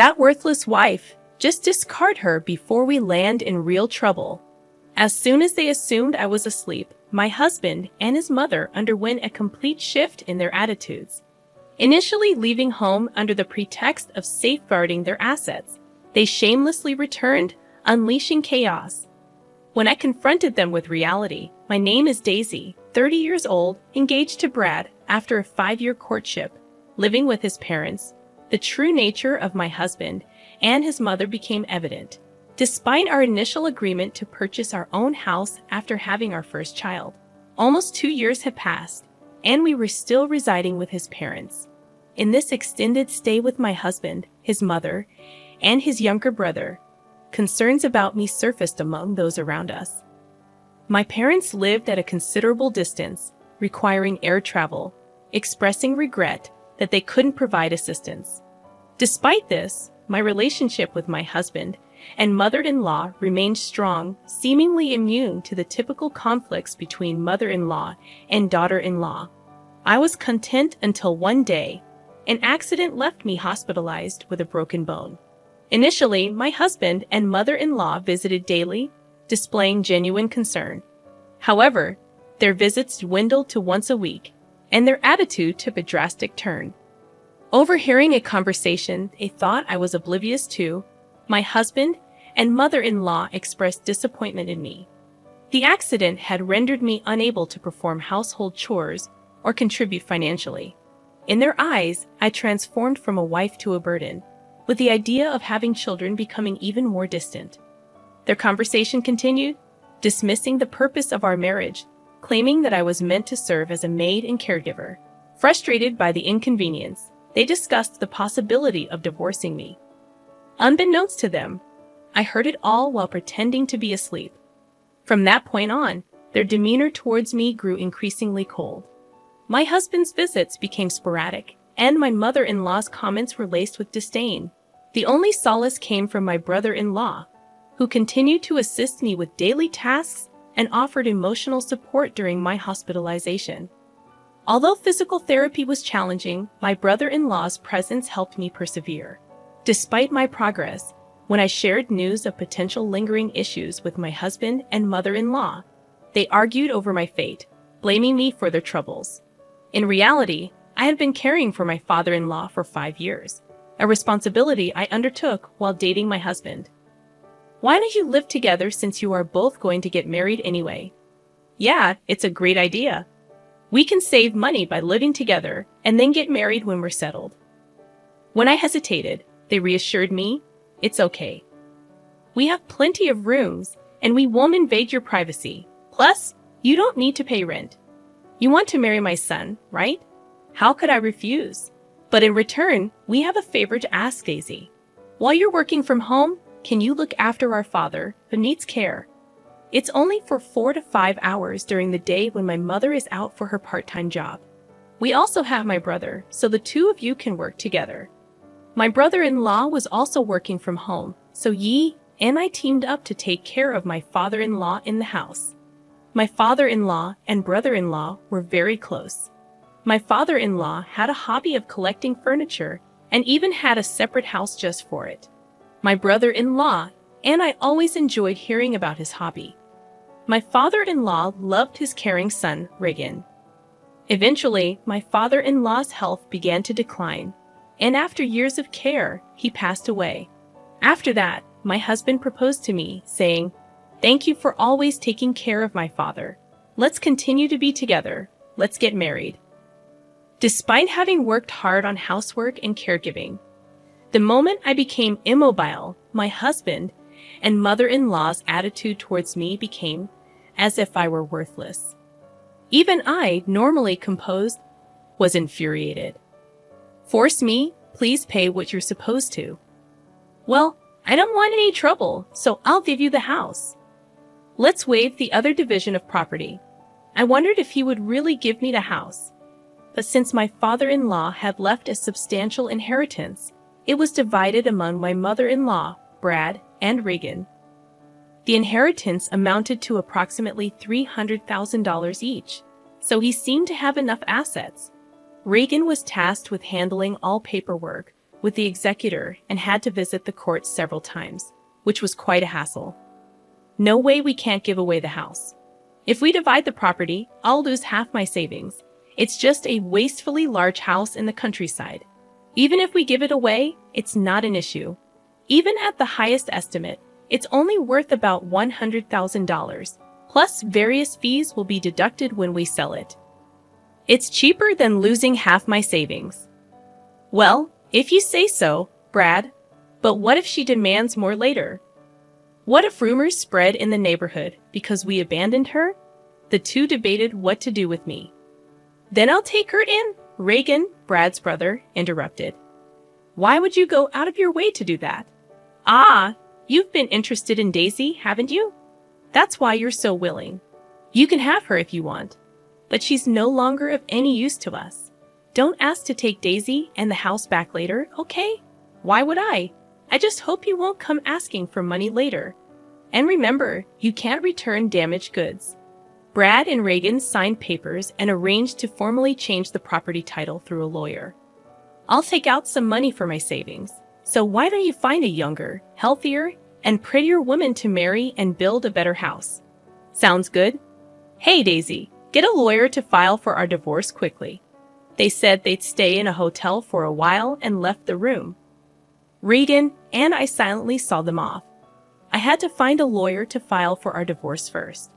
That worthless wife, just discard her before we land in real trouble. As soon as they assumed I was asleep, my husband and his mother underwent a complete shift in their attitudes. Initially leaving home under the pretext of safeguarding their assets, they shamelessly returned, unleashing chaos. When I confronted them with reality, my name is Daisy, 30 years old, engaged to Brad after a 5-year courtship, living with his parents, the true nature of my husband and his mother became evident. Despite our initial agreement to purchase our own house after having our first child, almost 2 years had passed, and we were still residing with his parents. In this extended stay with my husband, his mother, and his younger brother, concerns about me surfaced among those around us. My parents lived at a considerable distance, requiring air travel, expressing regret that they couldn't provide assistance. Despite this, my relationship with my husband and mother-in-law remained strong, seemingly immune to the typical conflicts between mother-in-law and daughter-in-law. I was content until one day, an accident left me hospitalized with a broken bone. Initially, my husband and mother-in-law visited daily, displaying genuine concern. However, their visits dwindled to once a week, and their attitude took a drastic turn. Overhearing a conversation they thought I was oblivious to, my husband and mother-in-law expressed disappointment in me. The accident had rendered me unable to perform household chores or contribute financially. In their eyes, I transformed from a wife to a burden, with the idea of having children becoming even more distant. Their conversation continued, dismissing the purpose of our marriage, claiming that I was meant to serve as a maid and caregiver. Frustrated by the inconvenience, they discussed the possibility of divorcing me. Unbeknownst to them, I heard it all while pretending to be asleep. From that point on, their demeanor towards me grew increasingly cold. My husband's visits became sporadic, and my mother-in-law's comments were laced with disdain. The only solace came from my brother-in-law, who continued to assist me with daily tasks and offered emotional support during my hospitalization. Although physical therapy was challenging, my brother-in-law's presence helped me persevere. Despite my progress, when I shared news of potential lingering issues with my husband and mother-in-law, they argued over my fate, blaming me for their troubles. In reality, I had been caring for my father-in-law for 5 years, a responsibility I undertook while dating my husband. Why don't you live together since you are both going to get married anyway? Yeah, it's a great idea. We can save money by living together and then get married when we're settled. When I hesitated, they reassured me, it's okay. We have plenty of rooms and we won't invade your privacy. Plus, you don't need to pay rent. You want to marry my son, right? How could I refuse? But in return, we have a favor to ask, Daisy. While you're working from home, can you look after our father, who needs care? It's only for 4 to 5 hours during the day when my mother is out for her part-time job. We also have my brother, so the two of you can work together. My brother-in-law was also working from home, so Yi and I teamed up to take care of my father-in-law in the house. My father-in-law and brother-in-law were very close. My father-in-law had a hobby of collecting furniture and even had a separate house just for it. My brother-in-law and I always enjoyed hearing about his hobby. My father-in-law loved his caring son, Regan. Eventually, my father-in-law's health began to decline, and after years of care, he passed away. After that, my husband proposed to me, saying, "Thank you for always taking care of my father. Let's continue to be together. Let's get married." Despite having worked hard on housework and caregiving, the moment I became immobile, my husband and mother-in-law's attitude towards me became as if I were worthless. Even I, normally composed, was infuriated. "Force me, please pay what you're supposed to." "Well, I don't want any trouble, so I'll give you the house." Let's waive the other division of property. I wondered if he would really give me the house. But since my father-in-law had left a substantial inheritance, it was divided among my mother-in-law, Brad, and Regan. The inheritance amounted to approximately $300,000 each, so he seemed to have enough assets. Regan was tasked with handling all paperwork, with the executor and had to visit the court several times, which was quite a hassle. No way, we can't give away the house. If we divide the property, I'll lose half my savings. It's just a wastefully large house in the countryside. Even if we give it away, it's not an issue. Even at the highest estimate, it's only worth about $100,000, plus various fees will be deducted when we sell it. It's cheaper than losing half my savings. Well, if you say so, Brad. But what if she demands more later? What if rumors spread in the neighborhood because we abandoned her? The two debated what to do with me. Then I'll take her in, Reagan, Brad's brother, interrupted. Why would you go out of your way to do that? Ah, you've been interested in Daisy, haven't you? That's why you're so willing. You can have her if you want. But she's no longer of any use to us. Don't ask to take Daisy and the house back later, okay? Why would I? I just hope you won't come asking for money later. And remember, you can't return damaged goods. Brad and Reagan signed papers and arranged to formally change the property title through a lawyer. I'll take out some money for my savings. So why don't you find a younger, healthier, and prettier woman to marry and build a better house? Sounds good? Hey, Daisy, get a lawyer to file for our divorce quickly. They said they'd stay in a hotel for a while and left the room. Reagan and I silently saw them off. I had to find a lawyer to file for our divorce first.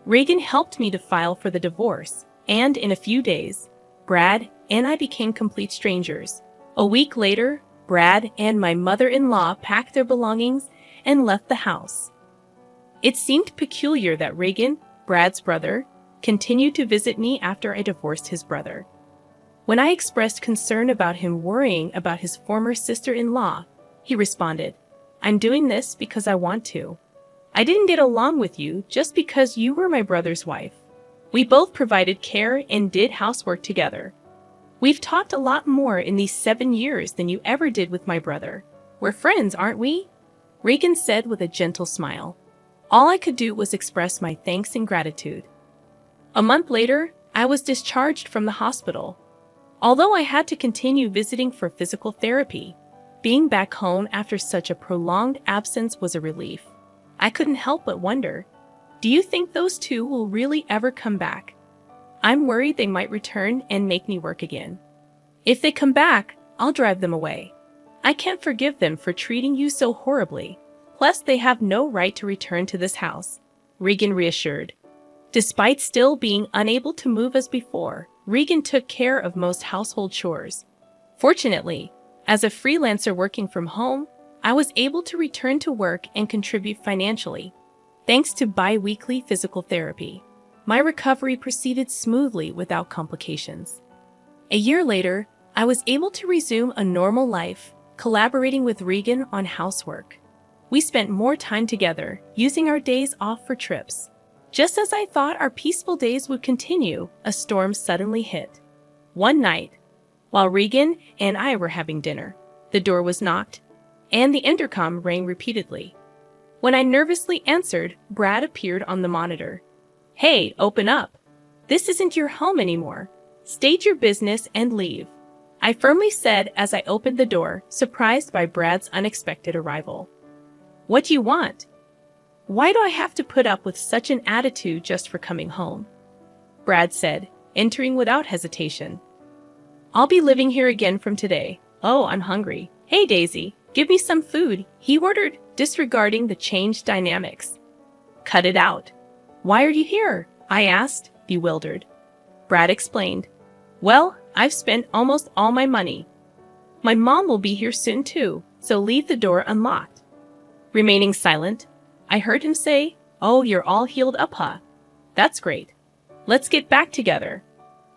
Reagan helped me to file for the divorce, and in a few days, Brad and I became complete strangers. A week later, Brad and my mother-in-law packed their belongings and left the house. It seemed peculiar that Reagan, Brad's brother, continued to visit me after I divorced his brother. When I expressed concern about him worrying about his former sister-in-law, he responded, "I'm doing this because I want to. I didn't get along with you just because you were my brother's wife. We both provided care and did housework together. We've talked a lot more in these 7 years than you ever did with my brother. We're friends, aren't we?" Reagan said with a gentle smile. All I could do was express my thanks and gratitude. A month later, I was discharged from the hospital. Although I had to continue visiting for physical therapy, being back home after such a prolonged absence was a relief. I couldn't help but wonder, do you think those two will really ever come back? I'm worried they might return and make me work again. If they come back, I'll drive them away. I can't forgive them for treating you so horribly. Plus, they have no right to return to this house, Reagan reassured. Despite still being unable to move as before, Reagan took care of most household chores. Fortunately, as a freelancer working from home, I was able to return to work and contribute financially. Thanks to bi-weekly physical therapy, my recovery proceeded smoothly without complications. A year later, I was able to resume a normal life, collaborating with Reagan on housework. We spent more time together, using our days off for trips. Just as I thought our peaceful days would continue, a storm suddenly hit. One night, while Reagan and I were having dinner, the door was knocked, and the intercom rang repeatedly. When I nervously answered, Brad appeared on the monitor. "Hey, open up. This isn't your home anymore. State your business and leave," I firmly said as I opened the door, surprised by Brad's unexpected arrival. "What do you want? Why do I have to put up with such an attitude just for coming home?" Brad said, entering without hesitation. "I'll be living here again from today. Oh, I'm hungry. Hey, Daisy, give me some food," he ordered, disregarding the changed dynamics. "Cut it out. Why are you here?" I asked, bewildered. Brad explained. "Well, I've spent almost all my money. My mom will be here soon too, so leave the door unlocked." Remaining silent, I heard him say, "Oh, you're all healed up, huh? That's great. Let's get back together.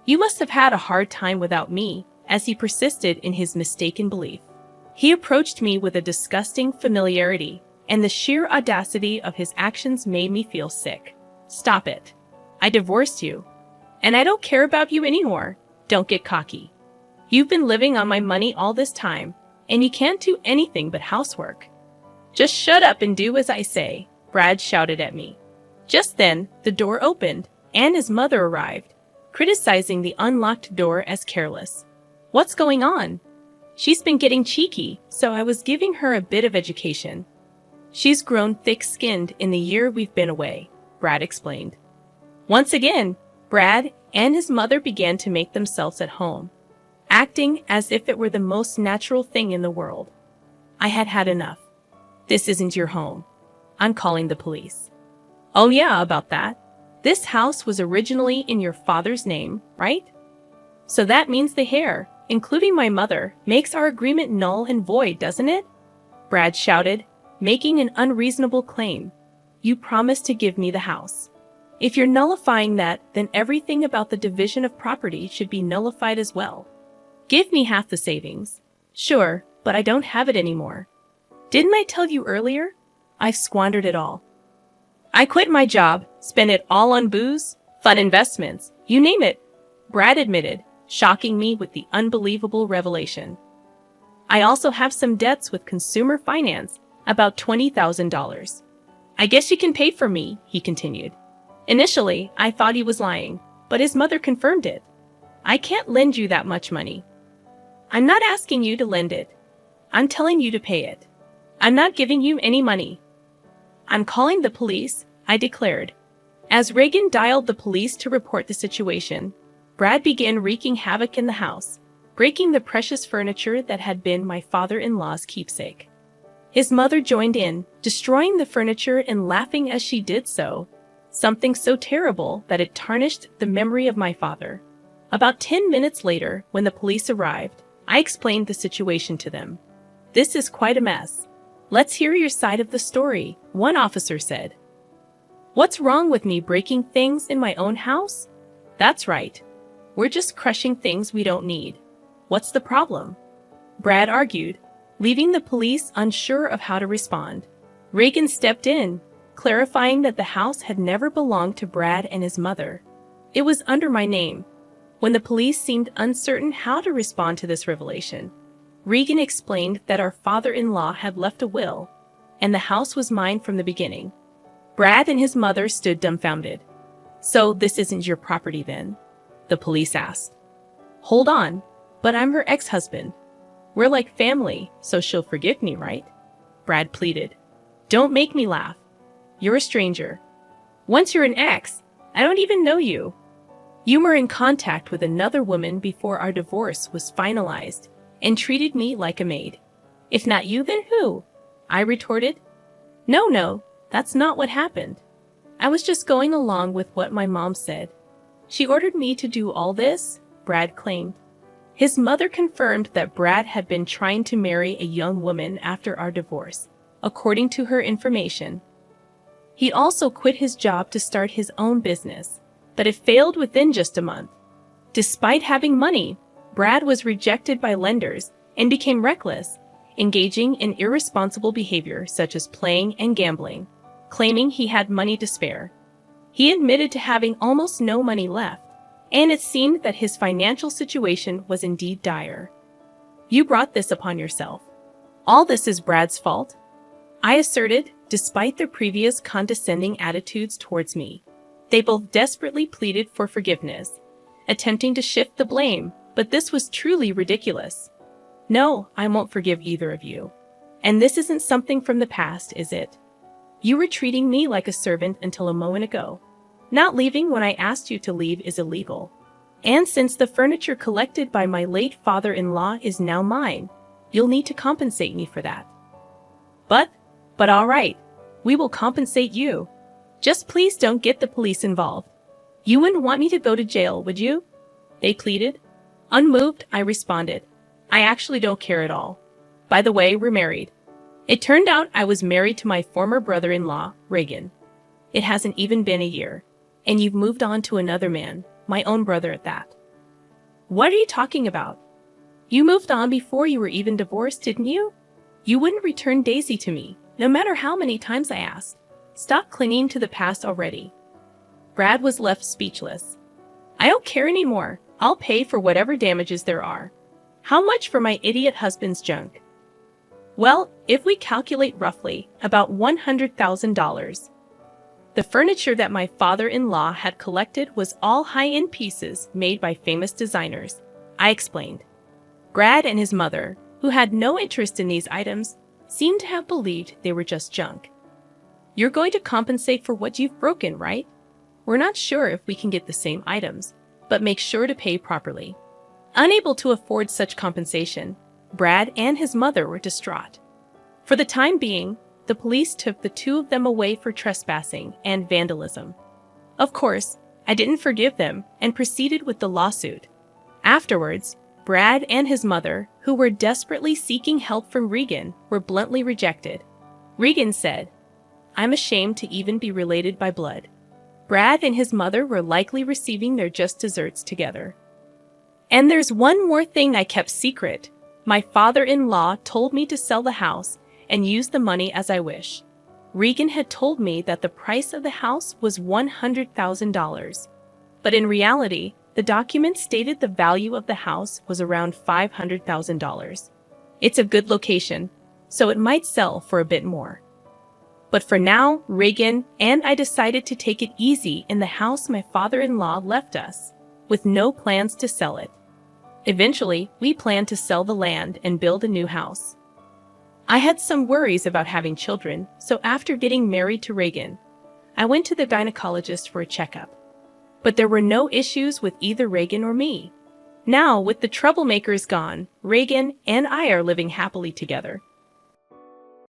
You must have had a hard time without me," as he persisted in his mistaken belief. He approached me with a disgusting familiarity, and the sheer audacity of his actions made me feel sick. "Stop it. I divorced you, and I don't care about you anymore. Don't get cocky. You've been living on my money all this time, and you can't do anything but housework." "Just shut up and do as I say," Brad shouted at me. Just then, the door opened, and his mother arrived, criticizing the unlocked door as careless. "What's going on? She's been getting cheeky, so I was giving her a bit of education. She's grown thick-skinned in the year we've been away, Brad explained. Once again, Brad and his mother began to make themselves at home, acting as if it were the most natural thing in the world. I had had enough. This isn't your home. I'm calling the police. Oh yeah, about that. This house was originally in your father's name, right? So that means the heir, including my mother, makes our agreement null and void, doesn't it? Brad shouted, making an unreasonable claim. You promised to give me the house. If you're nullifying that, then everything about the division of property should be nullified as well. Give me half the savings. Sure, but I don't have it anymore. Didn't I tell you earlier? I've squandered it all. I quit my job, spent it all on booze, fun investments, you name it, Brad admitted, shocking me with the unbelievable revelation. I also have some debts with consumer finance, about $20,000. I guess you can pay for me, he continued. Initially, I thought he was lying, but his mother confirmed it. I can't lend you that much money. I'm not asking you to lend it. I'm telling you to pay it. I'm not giving you any money. I'm calling the police, I declared. As Reagan dialed the police to report the situation, Brad began wreaking havoc in the house, breaking the precious furniture that had been my father-in-law's keepsake. His mother joined in, destroying the furniture and laughing as she did so, something so terrible that it tarnished the memory of my father. About 10 minutes later, when the police arrived, I explained the situation to them. This is quite a mess. Let's hear your side of the story, one officer said. What's wrong with me breaking things in my own house? That's right. We're just crushing things we don't need. What's the problem? Brad argued, leaving the police unsure of how to respond. Reagan stepped in, clarifying that the house had never belonged to Brad and his mother. It was under my name. When the police seemed uncertain how to respond to this revelation, Reagan explained that our father-in-law had left a will, and the house was mine from the beginning. Brad and his mother stood dumbfounded. So this isn't your property then? The police asked. Hold on, but I'm her ex-husband. We're like family, so she'll forgive me, right? Brad pleaded. Don't make me laugh. You're a stranger. Once you're an ex, I don't even know you. You were in contact with another woman before our divorce was finalized and treated me like a maid. If not you, then who? I retorted. No, that's not what happened. I was just going along with what my mom said. She ordered me to do all this, Brad claimed. His mother confirmed that Brad had been trying to marry a young woman after our divorce, according to her information. He also quit his job to start his own business, but it failed within just a month. Despite having money, Brad was rejected by lenders and became reckless, engaging in irresponsible behavior such as playing and gambling, claiming he had money to spare. He admitted to having almost no money left, and it seemed that his financial situation was indeed dire. You brought this upon yourself. All this is Brad's fault, I asserted, despite their previous condescending attitudes towards me. They both desperately pleaded for forgiveness, attempting to shift the blame, but this was truly ridiculous. No, I won't forgive either of you. And this isn't something from the past, is it? You were treating me like a servant until a moment ago. Not leaving when I asked you to leave is illegal. And since the furniture collected by my late father-in-law is now mine, you'll need to compensate me for that. But all right, we will compensate you. Just please don't get the police involved. You wouldn't want me to go to jail, would you? They pleaded. Unmoved, I responded. I actually don't care at all. By the way, we're married. It turned out I was married to my former brother-in-law, Reagan. It hasn't even been a year, and you've moved on to another man, my own brother at that. What are you talking about? You moved on before you were even divorced, didn't you? You wouldn't return Daisy to me, no matter how many times I asked. Stop clinging to the past already. Brad was left speechless. I don't care anymore. I'll pay for whatever damages there are. How much for my idiot husband's junk? Well, if we calculate roughly, about $100,000. The furniture that my father-in-law had collected was all high-end pieces made by famous designers, I explained. Brad and his mother, who had no interest in these items, seemed to have believed they were just junk. You're going to compensate for what you've broken, right? We're not sure if we can get the same items, but make sure to pay properly. Unable to afford such compensation, Brad and his mother were distraught. For the time being, the police took the two of them away for trespassing and vandalism. Of course, I didn't forgive them and proceeded with the lawsuit. Afterwards, Brad and his mother, who were desperately seeking help from Regan, were bluntly rejected. Regan said, "I'm ashamed to even be related by blood." Brad and his mother were likely receiving their just desserts together. And there's one more thing I kept secret. My father-in-law told me to sell the house and use the money as I wish. Regan had told me that the price of the house was $100,000. But in reality, the document stated the value of the house was around $500,000. It's a good location, so it might sell for a bit more. But for now, Regan and I decided to take it easy in the house my father-in-law left us, with no plans to sell it. Eventually, we planned to sell the land and build a new house. I had some worries about having children, so after getting married to Regan, I went to the gynecologist for a checkup. But there were no issues with either Regan or me. Now, with the troublemakers gone, Regan and I are living happily together.